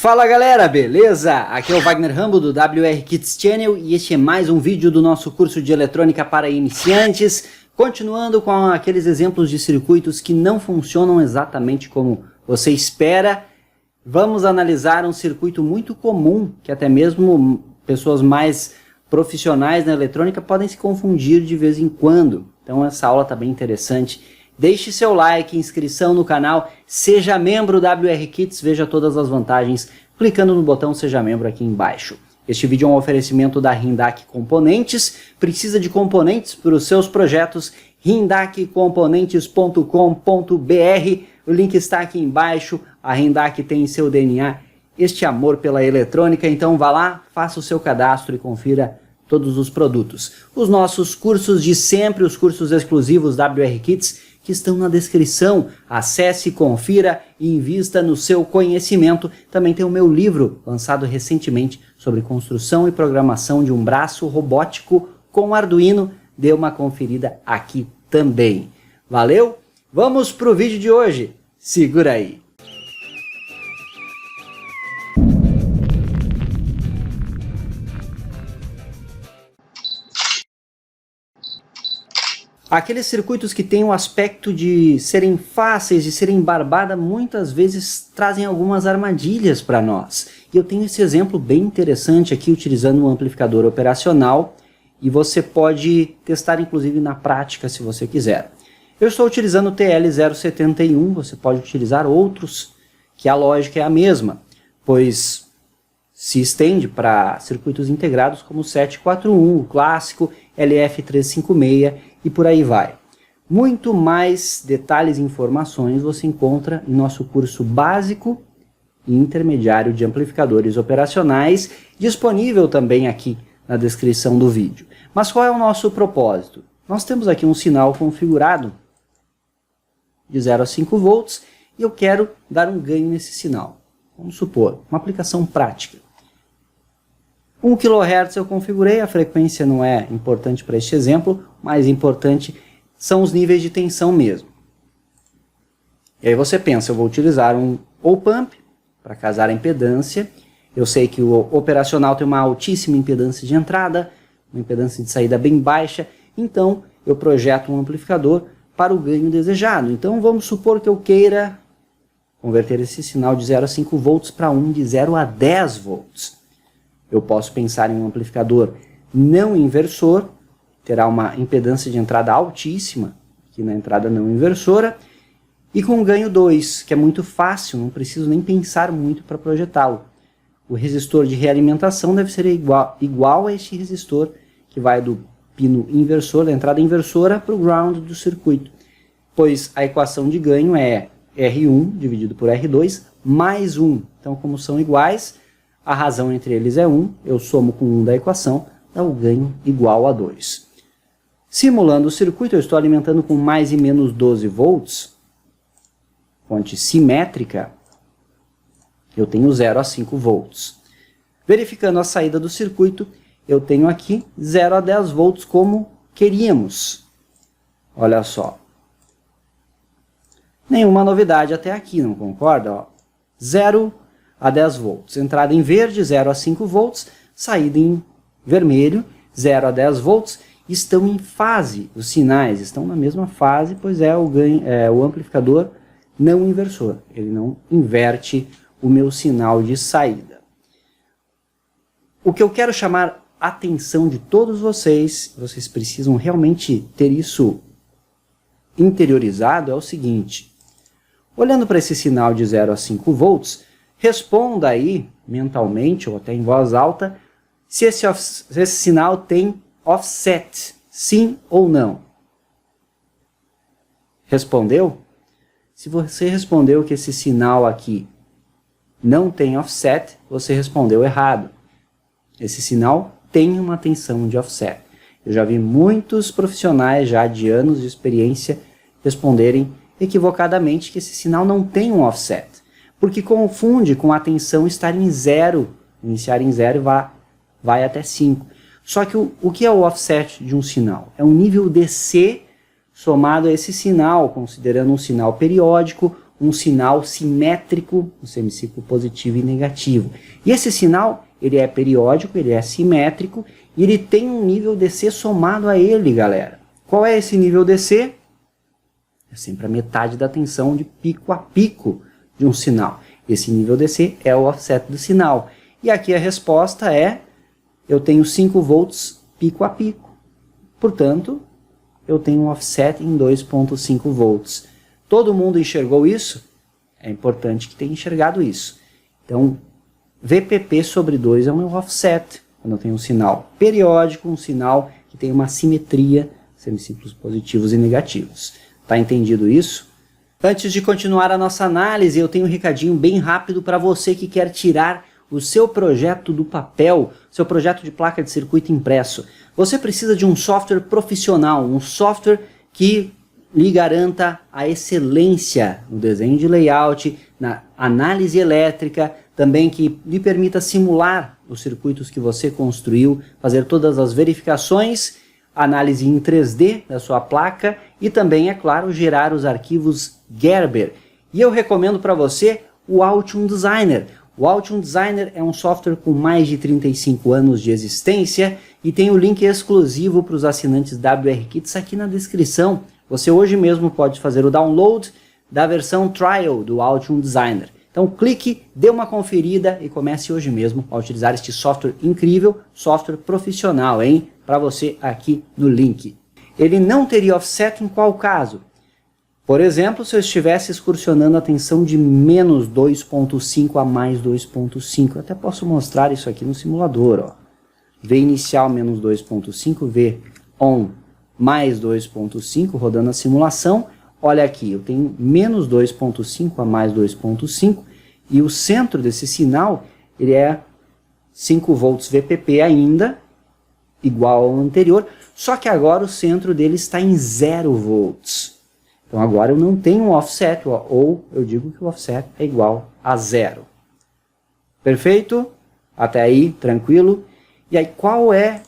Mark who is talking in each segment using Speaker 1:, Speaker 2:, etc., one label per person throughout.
Speaker 1: Fala galera, beleza? Aqui é o Wagner Rambo do WR Kits Channel e este é mais um vídeo do nosso curso de eletrônica para iniciantes, continuando com aqueles exemplos de circuitos que não funcionam exatamente como você espera. Vamos analisar um circuito muito comum, que até mesmo pessoas mais profissionais na eletrônica podem se confundir de vez em quando. Então essa aula está bem interessante. Deixe seu like, inscrição no canal, seja membro do WR Kits, veja todas as vantagens clicando no botão Seja Membro aqui embaixo. Este vídeo é um oferecimento da Rindac Componentes. Precisa de componentes para os seus projetos? rindaccomponentes.com.br. O link está aqui embaixo. A Rindac tem em seu DNA este amor pela eletrônica, então vá lá, faça o seu cadastro e confira todos os produtos. Os nossos cursos de sempre, os cursos exclusivos WR Kits, que estão na descrição. Acesse, confira e invista no seu conhecimento. Também tem o meu livro, lançado recentemente, sobre construção e programação de um braço robótico com Arduino. Dê uma conferida aqui também. Valeu? Vamos para o vídeo de hoje. Segura aí! Aqueles circuitos que têm o aspecto de serem fáceis, de serem barbada, muitas vezes trazem algumas armadilhas para nós. E eu tenho esse exemplo bem interessante aqui, utilizando um amplificador operacional, e você pode testar inclusive na prática se você quiser. Eu estou utilizando o TL071, você pode utilizar outros, que a lógica é a mesma, pois se estende para circuitos integrados como o 741, o clássico, LF356 e por aí vai. Muito mais detalhes e informações você encontra em nosso curso básico e intermediário de amplificadores operacionais, disponível também aqui na descrição do vídeo. Mas qual é o nosso propósito? Nós temos aqui um sinal configurado de 0 a 5 volts e eu quero dar um ganho nesse sinal. Vamos supor, uma aplicação prática. 1 kHz eu configurei, a frequência não é importante para este exemplo, mais importante são os níveis de tensão mesmo. E aí você pensa, eu vou utilizar um op-amp para casar a impedância. Eu sei que o operacional tem uma altíssima impedância de entrada, uma impedância de saída bem baixa, então eu projeto um amplificador para o ganho desejado. Então vamos supor que eu queira converter esse sinal de 0 a 5 volts para um de 0 a 10 volts. Eu posso pensar em um amplificador não inversor, terá uma impedância de entrada altíssima, aqui na entrada não inversora, e com ganho 2, que é muito fácil, não preciso nem pensar muito para projetá-lo. O resistor de realimentação deve ser igual a este resistor, que vai do pino inversor, da entrada inversora, para o ground do circuito, pois a equação de ganho é R1 dividido por R2 mais 1. Então, como são iguais, a razão entre eles é 1, eu somo com 1 da equação, dá o ganho igual a 2. Simulando o circuito, eu estou alimentando com mais e menos 12 volts, fonte simétrica, eu tenho 0 a 5 volts. Verificando a saída do circuito, eu tenho aqui 0 a 10 volts como queríamos. Olha só. Nenhuma novidade até aqui, não concorda? Ó, 0 a 10 volts. Entrada em verde, 0 a 5 volts. Saída em vermelho, 0 a 10 volts. Estão em fase, os sinais estão na mesma fase, pois é o amplificador não inversor. Ele não inverte o meu sinal de saída. O que eu quero chamar a atenção de todos vocês precisam realmente ter isso interiorizado, é o seguinte. Olhando para esse sinal de 0 a 5 volts, responda aí, mentalmente ou até em voz alta, se esse sinal tem offset, sim ou não. Respondeu? Se você respondeu que esse sinal aqui não tem offset, você respondeu errado. Esse sinal tem uma tensão de offset. Eu já vi muitos profissionais já de anos de experiência responderem equivocadamente que esse sinal não tem um offset, porque confunde com a tensão estar em 0, iniciar em 0 e vai até 5. Só que o que é o offset de um sinal? É um nível DC somado a esse sinal, considerando um sinal periódico um sinal simétrico no semiciclo positivo e negativo. E esse sinal, ele é periódico, ele é simétrico, e ele tem um nível DC somado a ele, galera. Qual é esse nível DC? É sempre a metade da tensão de pico a pico de um sinal. Esse nível DC é o offset do sinal. E aqui a resposta é, eu tenho 5 volts pico a pico. Portanto, eu tenho um offset em 2,5 volts. Todo mundo enxergou isso? É importante que tenha enxergado isso. Então, VPP sobre 2 é o meu offset. Quando eu tenho um sinal periódico, um sinal que tem uma simetria, semiciclos positivos e negativos. Tá entendido isso? Antes de continuar a nossa análise, eu tenho um recadinho bem rápido para você que quer tirar o seu projeto do papel, seu projeto de placa de circuito impresso. Você precisa de um software profissional, um software que lhe garanta a excelência no desenho de layout, na análise elétrica, também que lhe permita simular os circuitos que você construiu, fazer todas as verificações, análise em 3D da sua placa e também, é claro, gerar os arquivos Gerber. E eu recomendo para você o Altium Designer. O Altium Designer é um software com mais de 35 anos de existência e tem o link exclusivo para os assinantes WR Kits aqui na descrição. Você hoje mesmo pode fazer o download da versão trial do Altium Designer. Então clique, dê uma conferida e comece hoje mesmo a utilizar este software incrível, software profissional, hein? Para você aqui no link. Ele não teria offset em qual caso? Por exemplo, se eu estivesse excursionando a tensão de menos 2,5 a mais 2,5. Eu até posso mostrar isso aqui no simulador. Ó. V inicial menos 2,5, V on mais 2,5, rodando a simulação. Olha aqui, eu tenho menos 2,5 a mais 2,5 e o centro desse sinal ele é 5 volts VPP ainda, igual ao anterior, só que agora o centro dele está em 0 volts. Então agora eu não tenho um offset, ou eu digo que o offset é igual a 0. Perfeito? Até aí, tranquilo? E aí qual é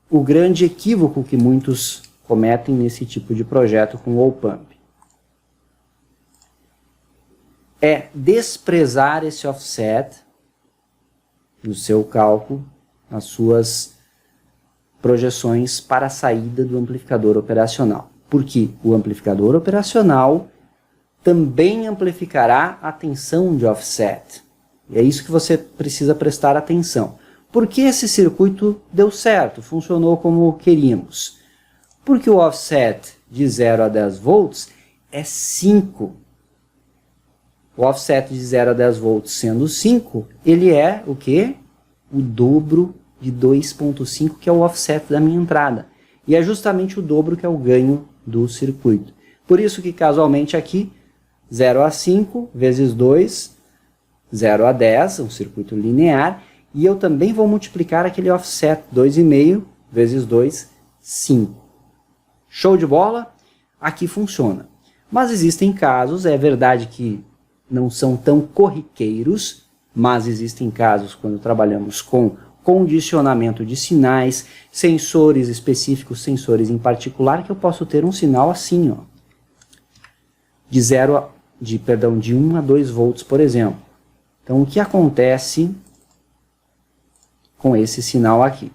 Speaker 1: o grande equívoco que muitos cometem nesse tipo de projeto com o op-amp? É desprezar esse offset no seu cálculo, nas suas projeções para a saída do amplificador operacional. Porque o amplificador operacional também amplificará a tensão de offset. E é isso que você precisa prestar atenção. Por que esse circuito deu certo, funcionou como queríamos? Porque o offset de 0 a 10 volts é 5. O offset de 0 a 10 volts sendo 5, ele é o quê? O dobro de 2,5, que é o offset da minha entrada. E é justamente o dobro que é o ganho do circuito. Por isso que casualmente aqui, 0 a 5 vezes 2, 0 a 10, um circuito linear, e eu também vou multiplicar aquele offset 2,5 vezes 2, 5. Show de bola? Aqui funciona. Mas existem casos, é verdade que não são tão corriqueiros, mas existem casos quando trabalhamos com condicionamento de sinais, sensores específicos, sensores em particular, que eu posso ter um sinal assim, ó, de 1 a 2 volts, por exemplo. Então, o que acontece com esse sinal aqui?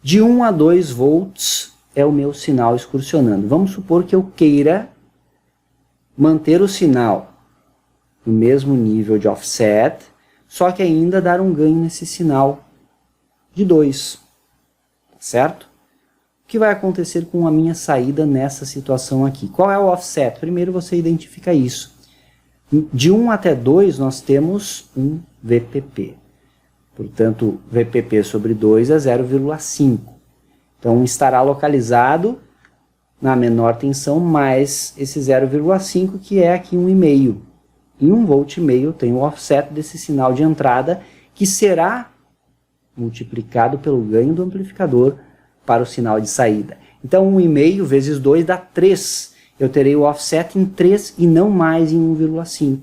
Speaker 1: De 1 a 2 volts é o meu sinal excursionando. Vamos supor que eu queira manter o sinal no mesmo nível de offset, só que ainda dar um ganho nesse sinal de 2, certo? O que vai acontecer com a minha saída nessa situação aqui? Qual é o offset? Primeiro você identifica isso. De 1 até 2 nós temos um VPP. Portanto, VPP sobre 2 é 0,5. Então estará localizado na menor tensão mais esse 0,5, que é aqui 1,5. Em 1,5 volt eu tenho o offset desse sinal de entrada, que será multiplicado pelo ganho do amplificador para o sinal de saída. Então 1,5 vezes 2 dá 3. Eu terei o offset em 3 e não mais em 1,5,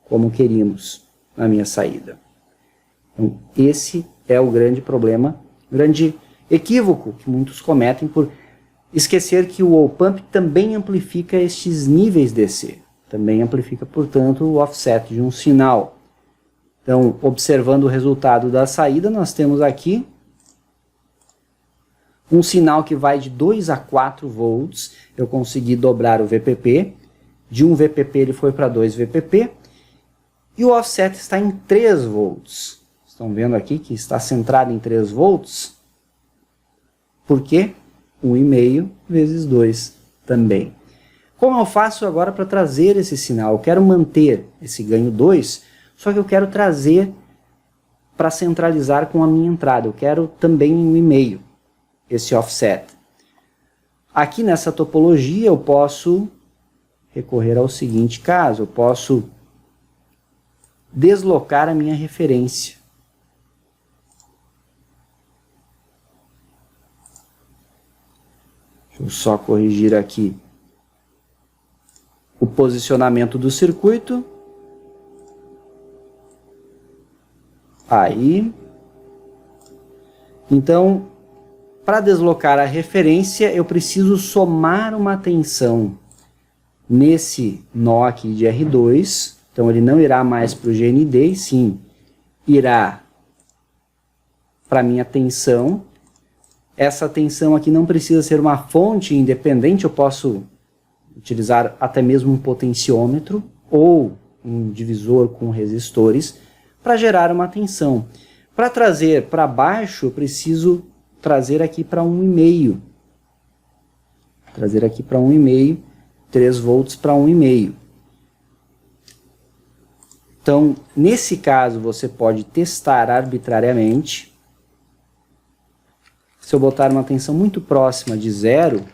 Speaker 1: como queríamos na minha saída. Então, esse é o grande problema, grande equívoco que muitos cometem por esquecer que o op-amp também amplifica estes níveis DC. também amplifica, portanto, o offset de um sinal. Então, observando o resultado da saída, nós temos aqui um sinal que vai de 2 a 4 volts. Eu consegui dobrar o VPP. De 1 VPP ele foi para 2 VPP. E o offset está em 3 volts. Estão vendo aqui que está centrado em 3 volts? Por quê? 1,5 vezes 2 também. Como eu faço agora para trazer esse sinal? Eu quero manter esse ganho 2, só que eu quero trazer para centralizar com a minha entrada. Eu quero também em 1,5 esse offset. Aqui nessa topologia eu posso recorrer ao seguinte caso. Eu posso deslocar a minha referência. Deixa eu só corrigir aqui o posicionamento do circuito. Aí. Então, para deslocar a referência, eu preciso somar uma tensão nesse nó aqui de R2. Então, ele não irá mais para o GND, e sim irá para a minha tensão. Essa tensão aqui não precisa ser uma fonte independente, eu posso utilizar até mesmo um potenciômetro ou um divisor com resistores para gerar uma tensão. Para trazer para baixo, eu preciso trazer aqui para 1,5. Trazer aqui para 1,5, 3 volts para 1,5. Então, nesse caso, você pode testar arbitrariamente. Se eu botar uma tensão muito próxima de 0,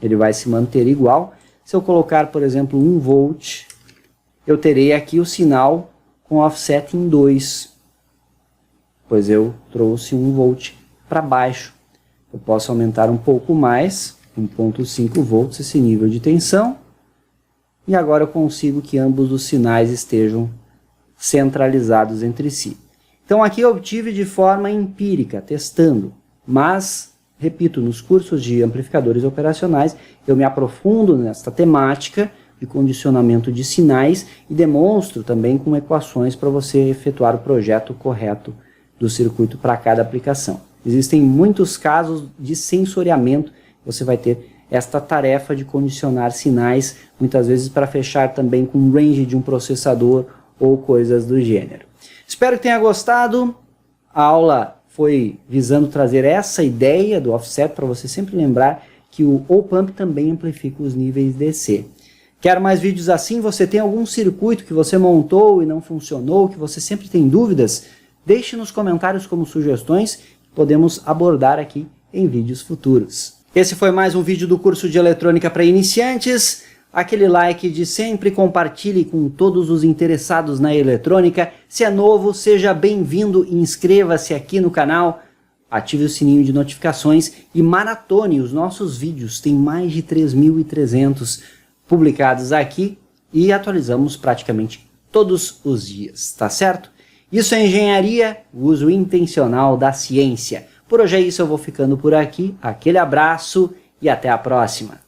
Speaker 1: ele vai se manter igual. Se eu colocar, por exemplo, 1 volt, eu terei aqui o sinal com offset em 2, pois eu trouxe 1 volt para baixo. Eu posso aumentar um pouco mais, 1,5 volts, esse nível de tensão, e agora eu consigo que ambos os sinais estejam centralizados entre si. Então aqui eu obtive de forma empírica, testando, mas, repito, nos cursos de amplificadores operacionais eu me aprofundo nesta temática de condicionamento de sinais e demonstro também com equações para você efetuar o projeto correto do circuito para cada aplicação. Existem muitos casos de sensoriamento, você vai ter esta tarefa de condicionar sinais, muitas vezes para fechar também com o range de um processador ou coisas do gênero. Espero que tenha gostado. A aula foi visando trazer essa ideia do offset para você sempre lembrar que o op-amp também amplifica os níveis DC. Quer mais vídeos assim? Você tem algum circuito que você montou e não funcionou, que você sempre tem dúvidas? Deixe nos comentários como sugestões, que podemos abordar aqui em vídeos futuros. Esse foi mais um vídeo do curso de eletrônica para iniciantes. Aquele like de sempre, compartilhe com todos os interessados na eletrônica. Se é novo, seja bem-vindo e inscreva-se aqui no canal. Ative o sininho de notificações e maratone os nossos vídeos. Tem mais de 3.300 publicados aqui e atualizamos praticamente todos os dias, tá certo? Isso é engenharia, o uso intencional da ciência. Por hoje é isso, eu vou ficando por aqui. Aquele abraço e até a próxima.